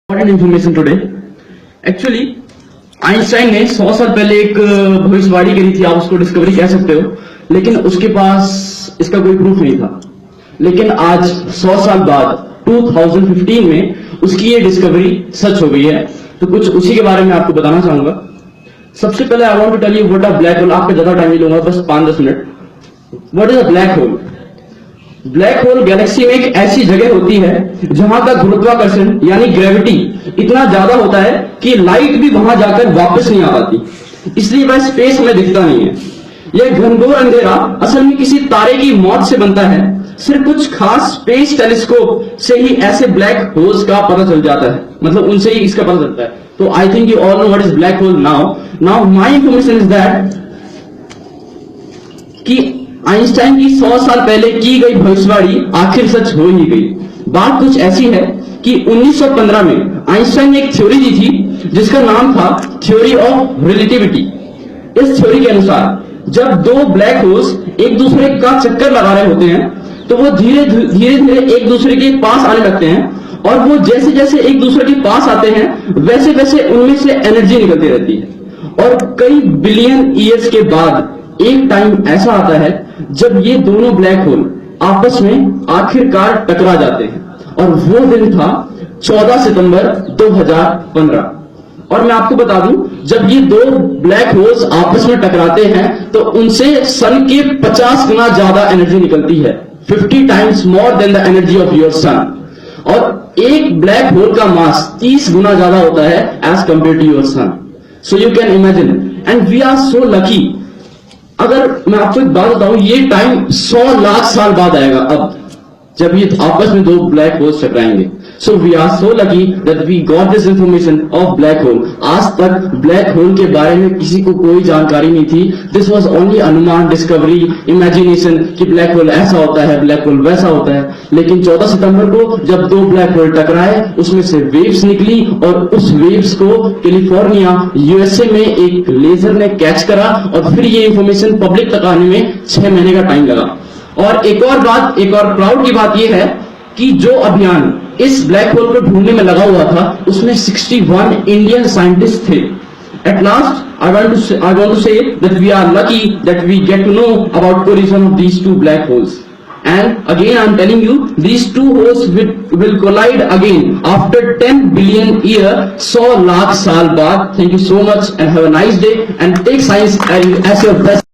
Information today. Actually Einstein ने 100 साल पहले एक भविष्यवाणी करी थी, आप उसको डिस्कवरी कह सकते हो, लेकिन उसके पास इसका कोई प्रूफ नहीं था। लेकिन आज 100 साल बाद 2015 में उसकी ये डिस्कवरी सच हो गई है। तो कुछ उसी के बारे में आपको बताना चाहूंगा। सबसे पहले I want to tell you what a black hole. आपका ज्यादा टाइम नहीं लूंगा, बस 5-10 minute. What is a black hole? Black hole galaxy में एक ऐसी जगह होती है जहां का गुरुत्वाकर्षण यानी ग्रेविटी इतना ज्यादा होता है कि लाइट भी वहां जाकर वापस नहीं आ पाती, इसलिए वह स्पेस में दिखता नहीं है। यह घनघोर अंधेरा असल में किसी तारे की मौत से बनता है। सिर्फ कुछ खास स्पेस टेलीस्कोप से ही ऐसे ब्लैक होल्स का पता चल जाता है, मतलब उनसे ही इसका पता चलता है। तो I think you all know what is black hole now my information is that कि आइंस्टाइन की 100 साल पहले की गई भविष्यवाणी आखिर सच हो ही गई। बात कुछ ऐसी है कि 1915 में आइंस्टाइन ने एक थ्योरी दी थी जिसका नाम था थ्योरी ऑफ रिलेटिविटी। इस थ्योरी के अनुसार जब दो ब्लैक होल्स एक दूसरे का चक्कर लगा रहे होते हैं तो वो धीरे धीरे एक दूसरे के पास आने लगते हैं, और वो जैसे जैसे एक दूसरे के पास आते हैं वैसे वैसे उनमें से एनर्जी निकलती रहती है। और कई बिलियन ईयर्स के बाद एक टाइम ऐसा आता है जब ये दोनों ब्लैक होल आपस में आखिरकार टकरा जाते हैं, और वो दिन था 14 सितंबर 2015। और मैं आपको बता दूं, जब ये दो ब्लैक होल्स आपस में टकराते हैं तो उनसे सन के 50 गुना ज्यादा एनर्जी निकलती है, 50 times more than the energy of your son. और एक ब्लैक होल का मास 30 गुना ज्यादा होता है as compare to your sun. So you can imagine, and we are so lucky. अगर मैं आपको एक बात बताऊं, ये टाइम 100 लाख साल बाद आएगा अब, जब ये आपस में दो ब्लैक होल्स टकराएंगे। So we are so lucky that we got this information of black hole. आज तक ब्लैक होल के बारे में किसी को कोई जानकारी नहीं थी। दिस वाज ओनली अनुमान, डिस्कवरी, इमेजिनेशन कि ब्लैक होल ऐसा होता है, ब्लैक होल वैसा होता है। लेकिन 14 सितंबर को जब दो ब्लैक होल टकराए, उसमें से वेव्स निकली, और उस वेव्स को कैलिफोर्निया यूएसए में एक लेजर ने कैच करा, और फिर ये इंफॉर्मेशन पब्लिक तक आने में 6 महीने का टाइम लगा। और एक और प्राउड की बात यह है कि जो अभियान इस ब्लैक होल को ढूंढने में लगा हुआ था उसमें 61 इंडियन साइंटिस्ट थे। At last, I want to say that we are lucky that we get to know about collision of these two black holes. And again, I am telling you, these two holes will collide again after 10 billion year, 100 lakh साल बाद. Thank you so much and have a nice day, and take science as your best.